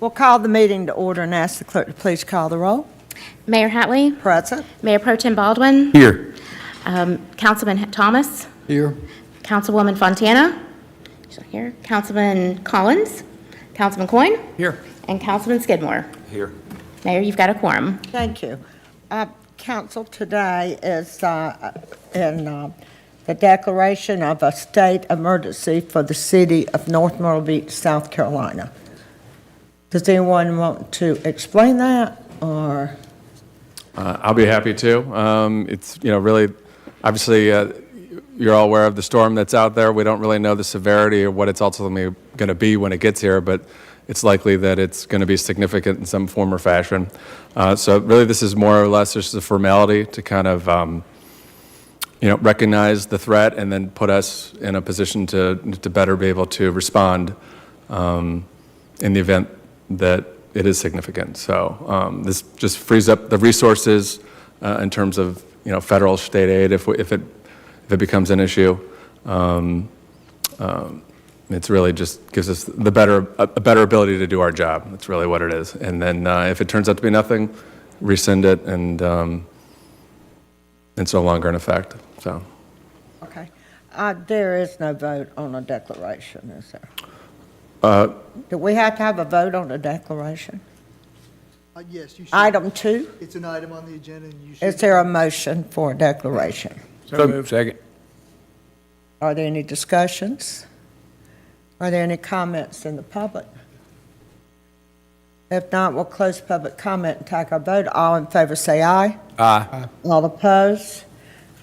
We'll call the meeting to order and ask the clerk to please call the roll. Mayor Hatley, Present. Mayor Pro Tem Baldwin, Here. Councilman Thomas, Here. Councilwoman Fontana, she's not here, Councilman Collins, Councilman Coyne, Here. and Councilman Skidmore. Here. Mayor, you've got a quorum. Thank you. Council today is in the declaration of a state emergency for the city of North Myrtle Beach, South Carolina. Does anyone want to explain that, or? I'll be happy to. It's, really, obviously, you're all aware of the storm that's out there. We don't really know the severity or what it's ultimately going to be when it gets here, but it's likely that it's going to be significant in some form or fashion. So really, this is more or less just a formality to kind of, recognize the threat and then put us in a position to better be able to respond in the event that it is significant. So this just frees up the resources in terms of federal, state aid if it becomes an issue. It's really just gives us a better ability to do our job. That's really what it is. And then if it turns out to be nothing, rescind it, and it's no longer in effect. So. Okay. There is no vote on a declaration, is there? Do we have to have a vote on a declaration? Yes, you should. Item 2, It's an item on the agenda, and you should. is there a motion for a declaration? So moved. Second. Are there any discussions? Are there any comments in the public? If not, we'll close public comment and take our vote. All in favor say aye. Aye. All opposed?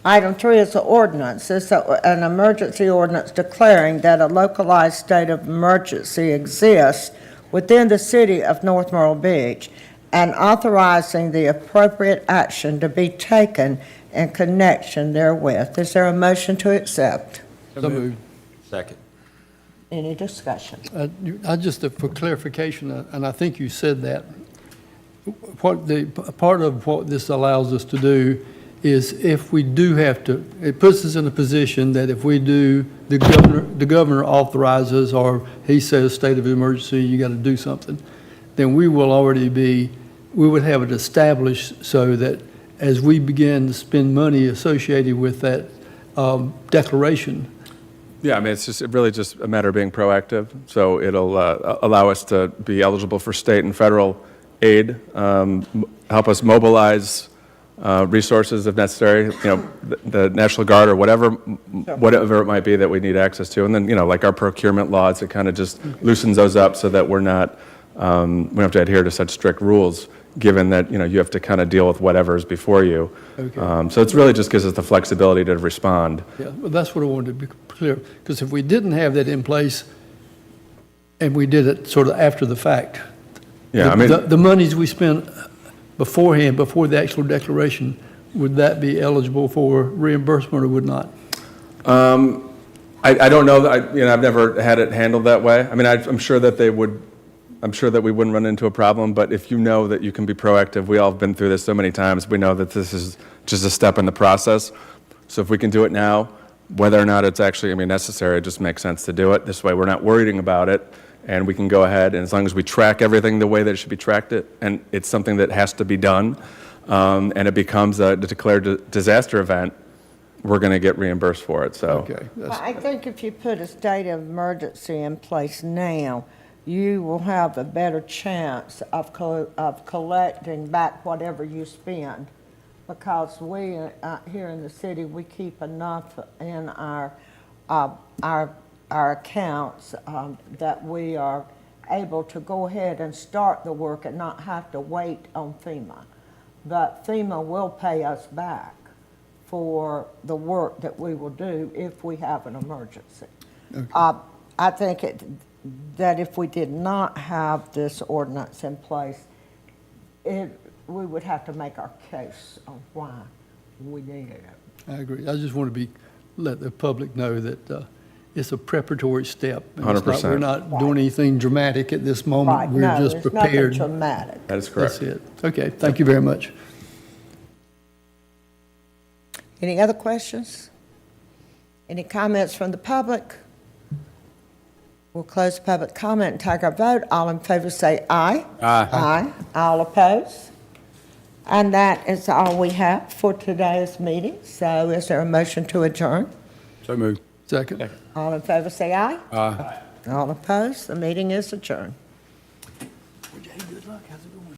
Item 3 is the ordinance. It's an emergency ordinance declaring that a localized state of emergency exists within the city of North Myrtle Beach and authorizing the appropriate action to be taken in connection therewith. Is there a motion to accept? So moved. Second. Any discussion? I just, for clarification, and I think you said that, part of what this allows us to do is if we do have to, it puts us in a position that if we do, the governor authorizes, or he says state of emergency, you got to do something, then we will already be, we would have it established so that as we begin to spend money associated with that declaration. Yeah, I mean, it's really just a matter of being proactive. So it'll allow us to be eligible for state and federal aid, help us mobilize resources if necessary, the National Guard or whatever it might be that we need access to. And then, like our procurement laws, it kind of just loosens those up so that we're not, we don't have to adhere to such strict rules, given that, you have to kind of deal with whatever is before you. Okay. So it's really just gives us the flexibility to respond. Yeah, well, that's what I wanted to be clear, because if we didn't have that in place and we did it sort of after the fact, Yeah, the monies we spent beforehand, before the actual declaration, would that be eligible for reimbursement or would not? I don't know. I've never had it handled that way. I mean, I'm sure that they would. I'm sure that we wouldn't run into a problem. But if you know that you can be proactive, we all have been through this so many times. We know that this is just a step in the process. So if we can do it now, whether or not it's actually necessary, it just makes sense to do it. This way, we're not worrying about it, and we can go ahead. And as long as we track everything the way that it should be tracked, and it's something that has to be done, and it becomes a declared disaster event, we're going to get reimbursed for it. So. Okay. Well, I think if you put a state of emergency in place now, you will have a better chance of collecting back whatever you spend, because we here in the city, we keep enough in our accounts that we are able to go ahead and start the work and not have to wait on FEMA. But FEMA will pay us back for the work that we will do if we have an emergency. Okay. I think that if we did not have this ordinance in place, we would have to make our case on why we needed it. I agree. I just want to let the public know that it's a preparatory step. 100%. We're not doing anything dramatic at this moment. Right. We're just it's prepared. Nothing dramatic. That is correct. That's it. Okay. Thank you very much. Any other questions? Any comments from the public? We'll close public comment and take our vote. All in favor say aye. Aye. All opposed? And that is all we have for today's meeting. So is there a motion to adjourn? So moved. Second. All in favor say aye. Aye. All opposed? The meeting is adjourned.